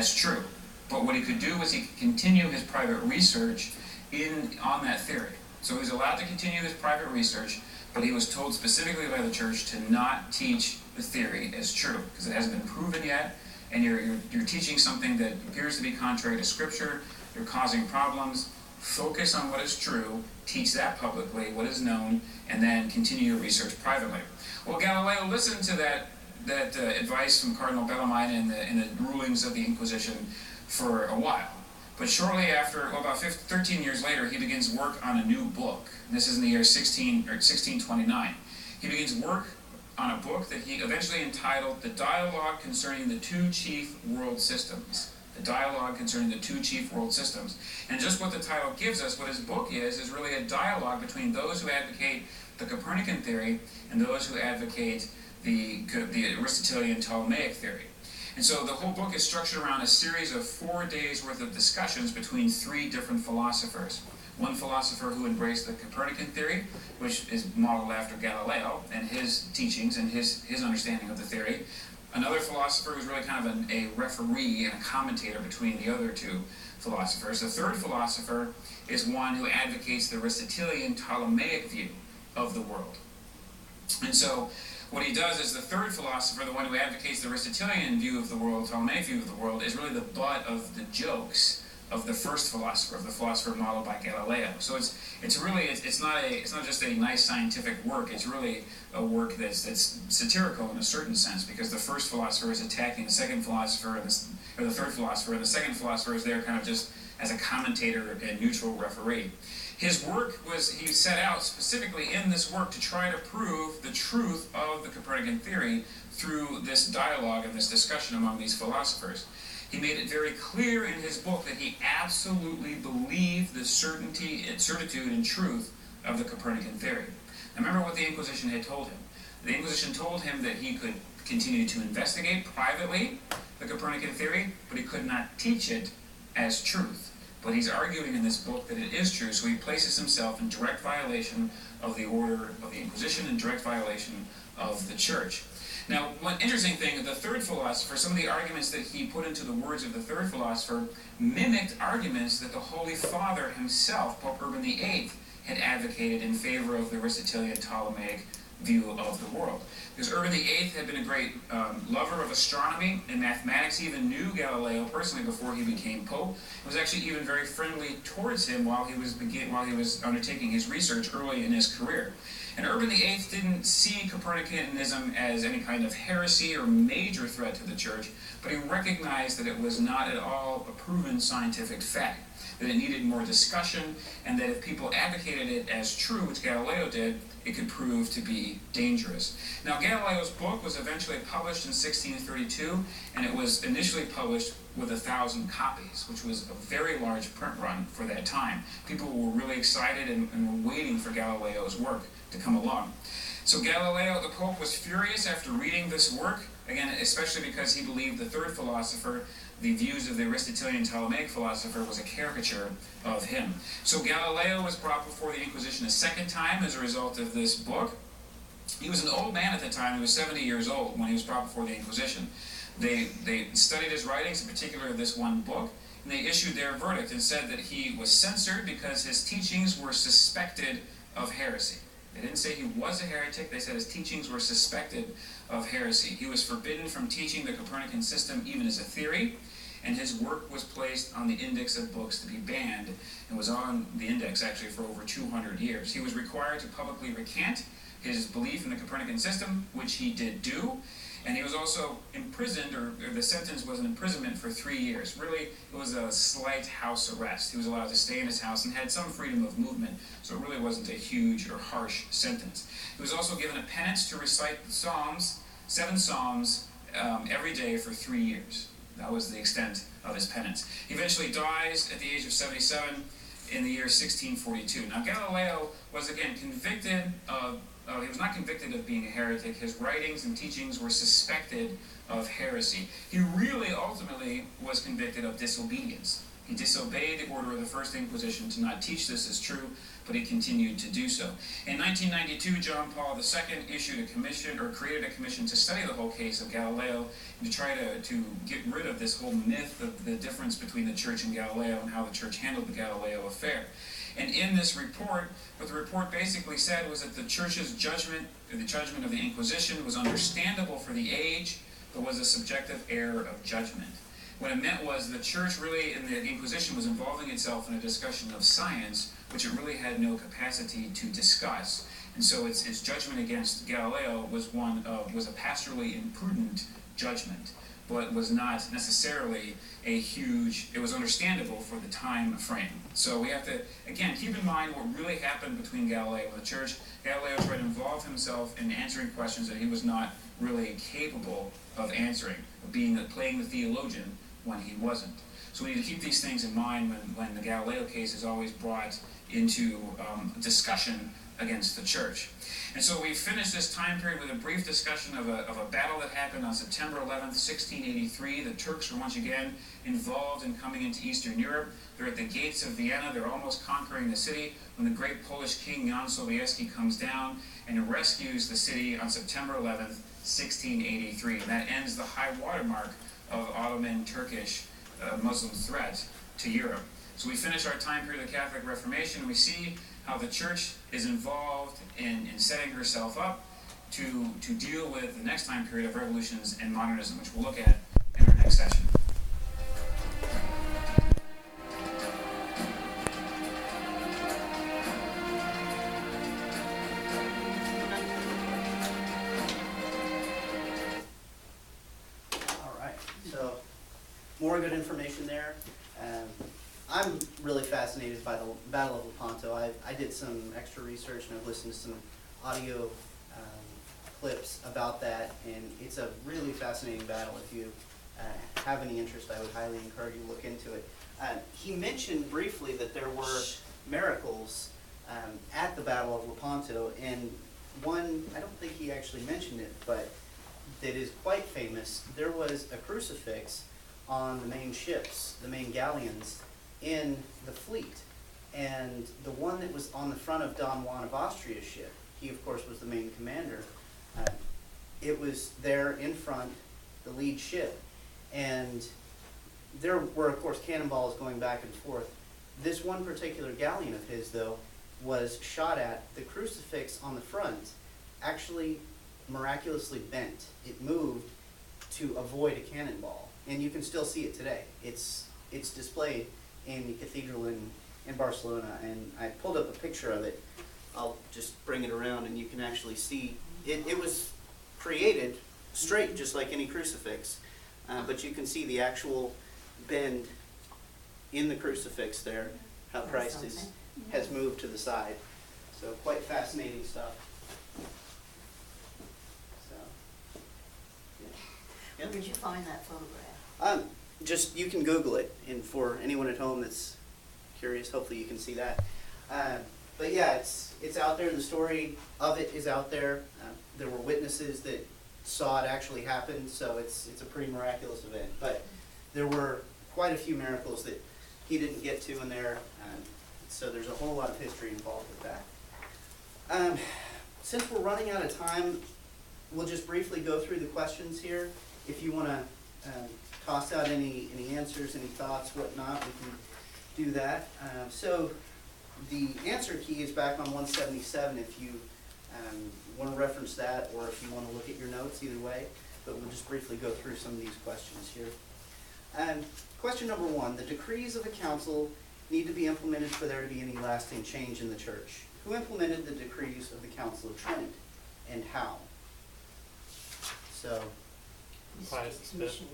as true. But what he could do was he could continue his private research on that theory. So he was allowed to continue his private research, but he was told specifically by the church to not teach the theory as true, because it hasn't been proven yet, and you're teaching something that appears to be contrary to Scripture, you're causing problems. Focus on what is true, teach that publicly, what is known, and then continue your research privately. Well, Galileo listened to that advice from Cardinal Bellarmine and the rulings of the Inquisition for a while. But shortly after, about 13 years later, he begins work on a new book. And this is in the year 1629. He begins work on a book that he eventually entitled The Dialogue Concerning the Two Chief World Systems. The Dialogue Concerning the Two Chief World Systems. And just what the title gives us, what his book is really a dialogue between those who advocate the Copernican theory and those who advocate the Aristotelian Ptolemaic theory. And so the whole book is structured around a series of 4 days worth of discussions between 3 different philosophers. One philosopher who embraced the Copernican theory, which is modeled after Galileo and his teachings and his understanding of the theory. Another philosopher who's really kind of a referee and a commentator between the other 2 philosophers. The third philosopher is one who advocates the Aristotelian Ptolemaic view of the world. And so what he does is the third philosopher, the one who advocates the Aristotelian view of the world, Ptolemaic view of the world, is really the butt of the jokes of the first philosopher, of the philosopher modeled by Galileo. So it's not just a nice scientific work. It's really a work that's satirical in a certain sense, because the first philosopher is attacking the second philosopher, or the third philosopher, and the second philosopher is there kind of just as a commentator and neutral referee. His work he set out specifically in this work to try to prove the truth of the Copernican theory through this dialogue and this discussion among these philosophers. He made it very clear in his book that he absolutely believed the certitude and truth of the Copernican theory. Now remember what the Inquisition had told him. The Inquisition told him that he could continue to investigate privately the Copernican theory, but he could not teach it as truth. But he's arguing in this book that it is true, so he places himself in direct violation of the order of the Inquisition and direct violation of the Church. Now, one interesting thing, the third philosopher, some of the arguments that he put into the words of the third philosopher mimicked arguments that the Holy Father himself, Pope Urban VIII, had advocated in favor of the Aristotelian Ptolemaic view of the world. Because Urban VIII had been a great lover of astronomy and mathematics. He even knew Galileo personally before he became Pope. He was actually even very friendly towards him while he was undertaking his research early in his career. And Urban VIII didn't see Copernicanism as any kind of heresy or major threat to the Church, but he recognized that it was not at all a proven scientific fact, that it needed more discussion, and that if people advocated it as true, which Galileo did, it could prove to be dangerous. Now, Galileo's book was eventually published in 1632, and it was initially published with 1,000 copies, which was a very large print run for that time. People were really excited and were waiting for Galileo's work to come along. So Galileo, the Pope, was furious after reading this work, again, especially because he believed the third philosopher, the views of the Aristotelian Ptolemaic philosopher, was a caricature of him. So Galileo was brought before the Inquisition a second time as a result of this book. He was an old man at the time. He was 70 years old when he was brought before the Inquisition. They studied his writings, in particular this one book, and they issued their verdict and said that he was censored because his teachings were suspected of heresy. They didn't say he was a heretic, they said his teachings were suspected of heresy. He was forbidden from teaching the Copernican system even as a theory, and his work was placed on the index of books to be banned, and was on the index actually for over 200 years. He was required to publicly recant his belief in the Copernican system, which he did do, and he was also imprisoned, or the sentence was an imprisonment for 3 years. Really, it was a slight house arrest. He was allowed to stay in his house and had some freedom of movement, so it really wasn't a huge or harsh sentence. He was also given a penance to recite the Psalms, 7 Psalms, every day for 3 years. That was the extent of his penance. He eventually dies at the age of 77 in the year 1642. Now, Galileo was again convicted of he was not convicted of being a heretic. His writings and teachings were suspected of heresy. He really ultimately was convicted of disobedience. He disobeyed the order of the First Inquisition to not teach this as true, but he continued to do so. In 1992, John Paul II issued a commission, or created a commission, to study the whole case of Galileo and to try to get rid of this whole myth of the difference between the church and Galileo and how the church handled the Galileo affair. And in this report, what the report basically said was that the church's judgment, or the judgment of the Inquisition, was understandable for the age, but was a subjective error of judgment. What it meant was the church really, in the Inquisition, was involving itself in a discussion of science, which it really had no capacity to discuss. And so its judgment against Galileo was a pastorally imprudent judgment, but was not necessarily it was understandable for the time frame. So we have to, again, keep in mind what really happened between Galileo and the church. Galileo tried to involve himself in answering questions that he was not really capable of answering, playing the theologian when he wasn't. So we need to keep these things in mind when the Galileo case is always brought into discussion against the church. And so we finished this time period with a brief discussion of a battle that happened on September 11th, 1683. The Turks were once again involved in coming into Eastern Europe. They're at the gates of Vienna. They're almost conquering the city when the great Polish king Jan Sobieski comes down and rescues the city on September 11th, 1683. And that ends the high watermark of Ottoman Turkish Muslim threat to Europe. So we finish our time period of the Catholic Reformation, and we see how the church is involved in setting herself up to deal with the next time period of revolutions and modernism, which we'll look at in our next session. All right, so more good information there. I'm really fascinated by the Battle of Lepanto. I did some extra research and I've listened to some audio clips about that, and it's a really fascinating battle. If you have any interest, I would highly encourage you to look into it. He mentioned briefly that there were miracles at the Battle of Lepanto, and one, I don't think he actually mentioned it, but that is quite famous. There was a crucifix on the main ships, the main galleons, in the fleet, and the one that was on the front of Don Juan of Austria's ship, he of course was the main commander, it was there in front, the lead ship, and there were of course cannonballs going back and forth. This one particular galleon of his, though, was shot at. The crucifix on the front actually miraculously bent. It moved to avoid a cannonball, and you can still see it today. It's displayed in the cathedral in Barcelona, and I pulled up a picture of it. I'll just bring it around and you can actually see it. It was created straight just like any crucifix, but you can see the actual bend in the crucifix there, how Christ has moved to the side. So quite fascinating stuff. So, yeah. Where did you find that photograph? Just, you can Google it, and for anyone at home that's curious, hopefully you can see that. But yeah, it's out there. The story of it is out there. There were witnesses that saw it actually happen, so it's a pretty miraculous event. But there were quite a few miracles that he didn't get to in there, so there's a whole lot of history involved with that. Since we're running out of time, we'll just briefly go through the questions here. If you want to toss out any answers, any thoughts, whatnot, we can do that. So the answer key is back on 177 if you want to reference that, or if you want to look at your notes, either way. But we'll just briefly go through some of these questions here. Question number 1, the decrees of a council need to be implemented for there to be any lasting change in the church. Who implemented the decrees of the Council of Trent, and how? So, Pius V.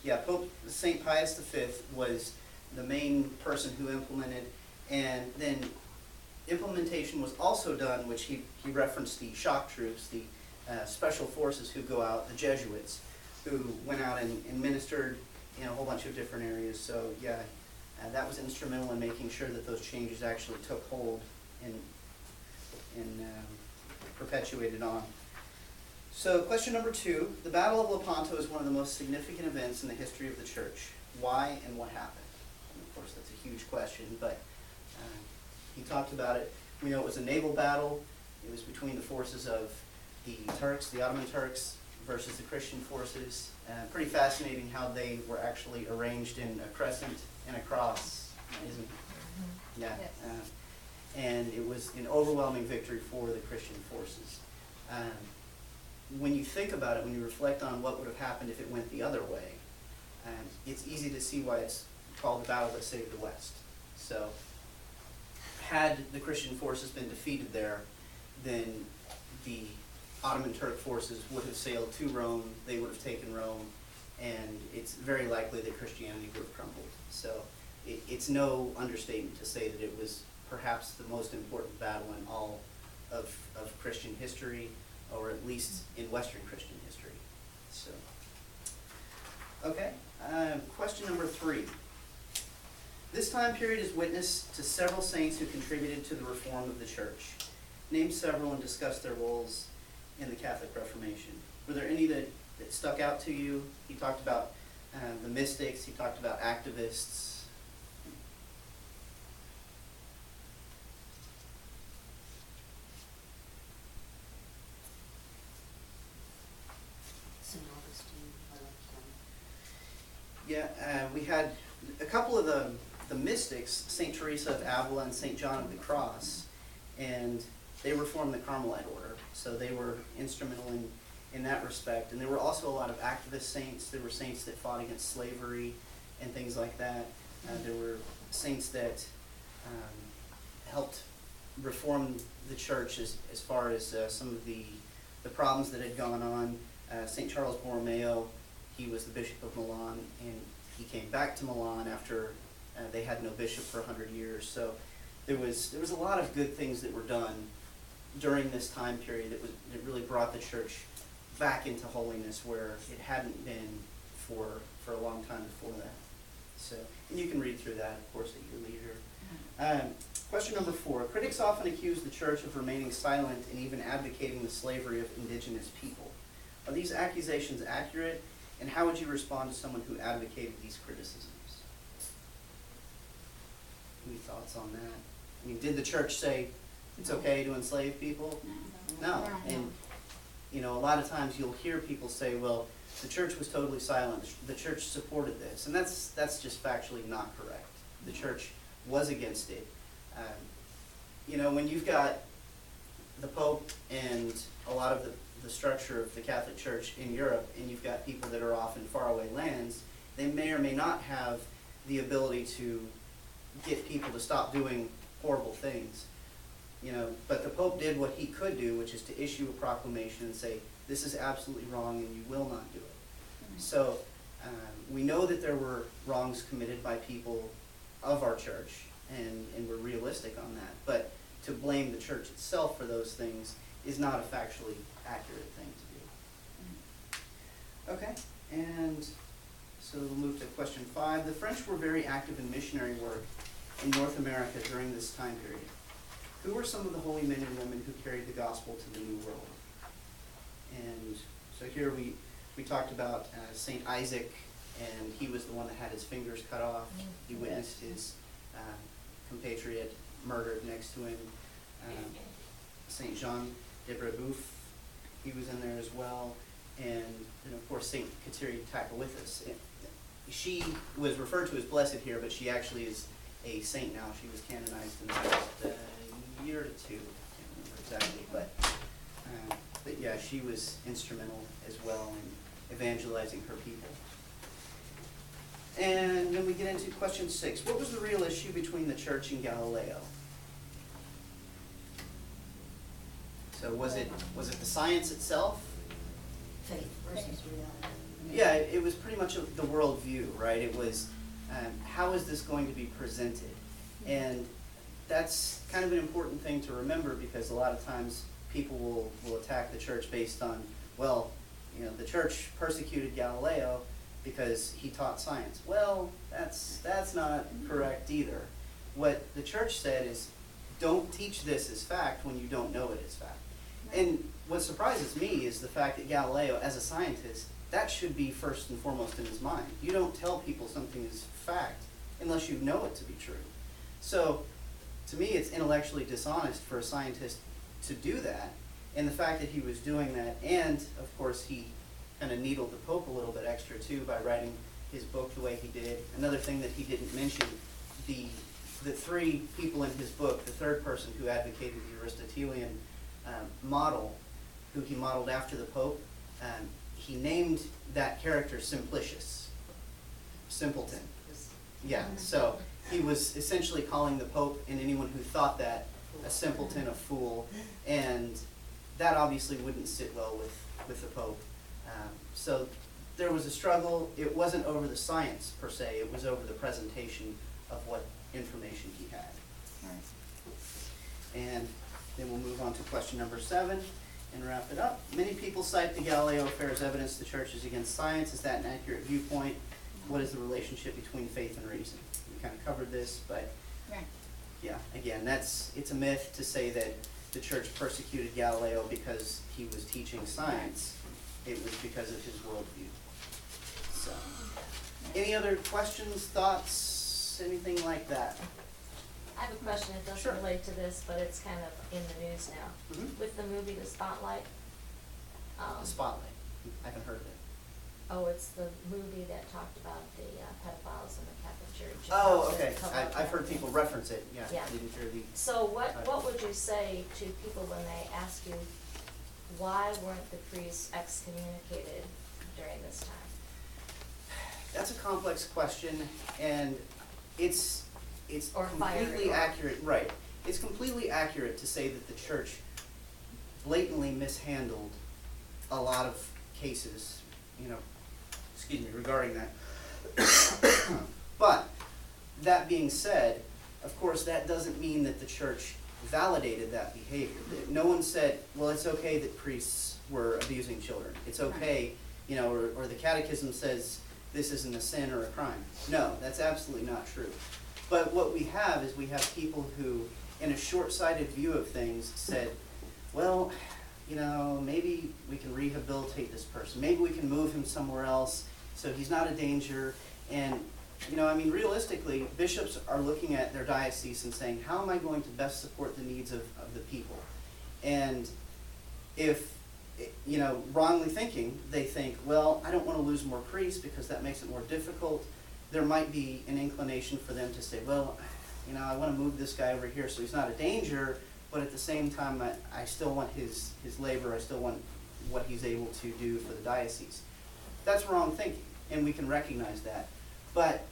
yeah, Pope St. Pius V was the main person who implemented, and then implementation was also done, which he referenced the shock troops, the special forces who go out, the Jesuits, who went out and ministered in a whole bunch of different areas. So yeah, that was instrumental in making sure that those changes actually took hold and perpetuated on. So question number 2, the Battle of Lepanto is one of the most significant events in the history of the church. Why and what happened? of course, that's a huge question, but he talked about it. We know it was a naval battle. It was between the forces of the Turks, the Ottoman Turks, versus the Christian forces. Pretty fascinating how they were actually arranged in a crescent and a cross, isn't it? Yeah. Yes. And it was an overwhelming victory for the Christian forces. When you think about it, when you reflect on what would have happened if it went the other way, it's easy to see why it's called the battle that saved the West. So, had the Christian forces been defeated there, then the Ottoman Turk forces would have sailed to Rome, they would have taken Rome, and it's very likely that Christianity would have crumbled. So, it's no understatement to say that it was perhaps the most important battle in all of Christian history, or at least in Western Christian history. So, okay, question number 3. This time period is witness to several saints who contributed to the reform of the church. Name several and discuss their roles in the Catholic Reformation. Were there any that stuck out to you? He talked about the mystics, he talked about activists. St. Augustine, I like him. Yeah, we had a couple of the mystics, St. Teresa of Avila and St. John of the Cross, and they reformed the Carmelite order, so they were instrumental in that respect. And there were also a lot of activist saints. There were saints that fought against slavery and things like that. There were saints that helped reform the church as far as some of the problems that had gone on. St. Charles Borromeo, he was the Bishop of Milan, and he came back to Milan after they had no bishop for 100 years. So there was a lot of good things that were done during this time period that really brought the church back into holiness where it hadn't been for a long time before that. So, and you can read through that, of course, at your leisure. Question number 4. Critics often accuse the church of remaining silent and even advocating the slavery of indigenous people. Are these accusations accurate, and how would you respond to someone who advocated these criticisms? Any thoughts on that? I mean, did the church say it's okay to enslave people? No. And, you know, a lot of times you'll hear people say, well, the church was totally silent. The church supported this. And that's just factually not correct. The church was against it. You know, when you've got the Pope and a lot of the structure of the Catholic Church in Europe, and you've got people that are off in faraway lands, they may or may not have the ability to get people to stop doing horrible things. You know, but the Pope did what he could do, which is to issue a proclamation and say, this is absolutely wrong and you will not do it. So we know that there were wrongs committed by people of our church, and we're realistic on that. But to blame the church itself for those things is not a factually accurate thing to do. Okay, and so we'll move to question 5. The French were very active in missionary work in North America during this time period. Who were some of the holy men and women who carried the gospel to the New World? And so here we talked about St. Isaac, and he was the one that had his fingers cut off. He witnessed his compatriot murdered next to him. St. Jean de Brebeuf, he was in there as well. And of course, St. Kateri Takaothis. She was referred to as blessed here, but she actually is a saint now. She was canonized in the last year or 2. I can't remember exactly, but yeah, she was instrumental as well in evangelizing her people. And then we get into question 6. What was the real issue between the church and Galileo? So was it the science itself? Faith versus reality. Yeah, it was pretty much the worldview, right? It was how is this going to be presented? And that's kind of an important thing to remember, because a lot of times people will attack the church based on, well, you know, the church persecuted Galileo because he taught science. Well, that's not correct either. What the church said is, don't teach this as fact when you don't know it as fact. And what surprises me is the fact that Galileo, as a scientist, that should be first and foremost in his mind. You don't tell people something is fact unless you know it to be true. So, to me, it's intellectually dishonest for a scientist to do that, and the fact that he was doing that, and of course he kind of needled the Pope a little bit extra too by writing his book the way he did. Another thing that he didn't mention, the three people in his book, the third person who advocated the Aristotelian model, who he modeled after the Pope, he named that character Simplicius, simpleton. Yeah, so he was essentially calling the Pope and anyone who thought that a simpleton, a fool, and that obviously wouldn't sit well with the Pope. So there was a struggle. It wasn't over the science per se, it was over the presentation of what information he had. And then we'll move on to question number 7 and wrap it up. Many people cite the Galileo affair as evidence the church is against science. Is that an accurate viewpoint? What is the relationship between faith and reason? We kind of covered this, but Right. yeah, again, it's a myth to say that the church persecuted Galileo because he was teaching science. It was because of his worldview. So, any other questions, thoughts, anything like that? I have a question, it Sure. doesn't relate to this, but it's kind of in the news now. Mhm. With the movie The Spotlight, The Spotlight. I haven't heard of it. oh, it's the movie that talked about the pedophiles in the Catholic Church. and Oh, how to okay. cover up I've heard everything. people reference it. Yeah, Yeah. I didn't hear the. So what would you say to people when they ask you, why weren't the priests excommunicated during this time? That's a complex question, and it's Or fired, completely or- accurate, right. It's completely accurate to say that the church blatantly mishandled a lot of cases, regarding that. But, that being said, of course, that doesn't mean that the church validated that behavior. No one said, well, it's okay that priests were abusing children. It's okay, or the catechism says this isn't a sin or a crime. No, that's absolutely not true. But what we have is we have people who, in a short-sighted view of things, said, well, maybe we can rehabilitate this person. Maybe we can move him somewhere else so he's not a danger. And, realistically, bishops are looking at their diocese and saying, how am I going to best support the needs of the people? And if, wrongly thinking, they think, well, I don't want to lose more priests because that makes it more difficult. There might be an inclination for them to say, well, I want to move this guy over here so he's not a danger, but at the same time, I still want his labor, I still want what he's able to do for the diocese. That's wrong thinking, and we can recognize that. But,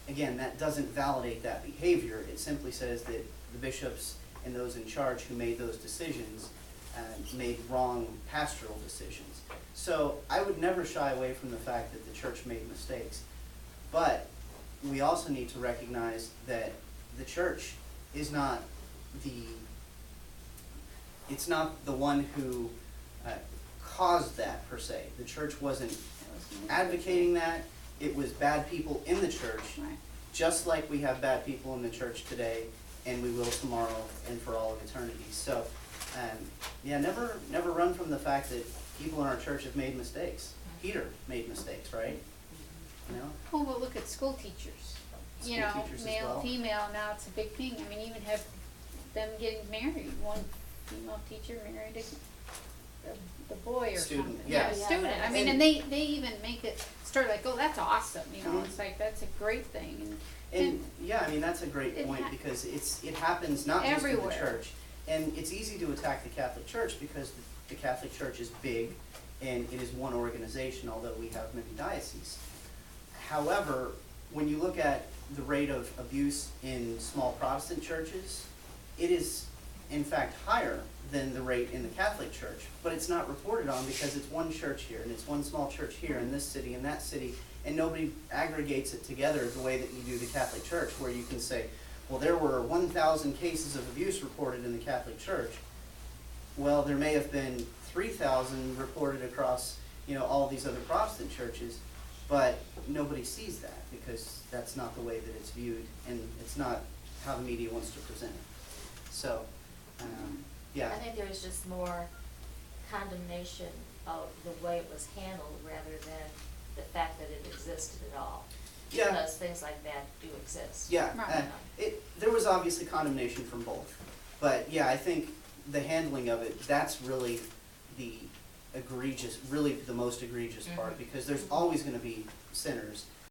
again, that doesn't validate that behavior. It simply says that the bishops and those in charge who made those decisions made wrong pastoral decisions. So I would never shy away from the fact that the church made mistakes. But we also need to recognize that the church is not it's not the one who caused that per se. The church wasn't advocating that. It was bad people in the church, Right. just like we have bad people in the church today, and we will tomorrow and for all of eternity. So, never run from the fact that people in our church have made mistakes. Peter made mistakes, right? Oh, but look at school teachers. School teachers as Male, well. female, now it's a big thing. I mean, even have them getting married. One female teacher married the boy or Student, something. yeah. A student. I mean, and they even make it story like, oh, that's awesome. Mhm. It's like, that's a great thing. And that's a great It point ha- because it happens not just in the Everywhere. church. And it's easy to attack the Catholic Church because the Catholic Church is big and it is one organization, although we have many dioceses. However, when you look at the rate of abuse in small Protestant churches, it is in fact higher than the rate in the Catholic Church, but it's not reported on because it's one church here and it's one small church here in this city and that city, and nobody aggregates it together the way that you do the Catholic Church, where you can say, well, there were 1,000 cases of abuse reported in the Catholic Church. Well, there may have been 3,000 reported across, all these other Protestant churches, but nobody sees that because that's not the way that it's viewed, and it's not how the media wants to present it. So, yeah. I think there was just more condemnation of the way it was handled rather than the fact that it existed at all. Yeah. Because things like that do exist. Yeah, Right. there was obviously condemnation from both, but yeah, I think the handling of it, that's really really the most egregious part, because there's always gonna be sinners,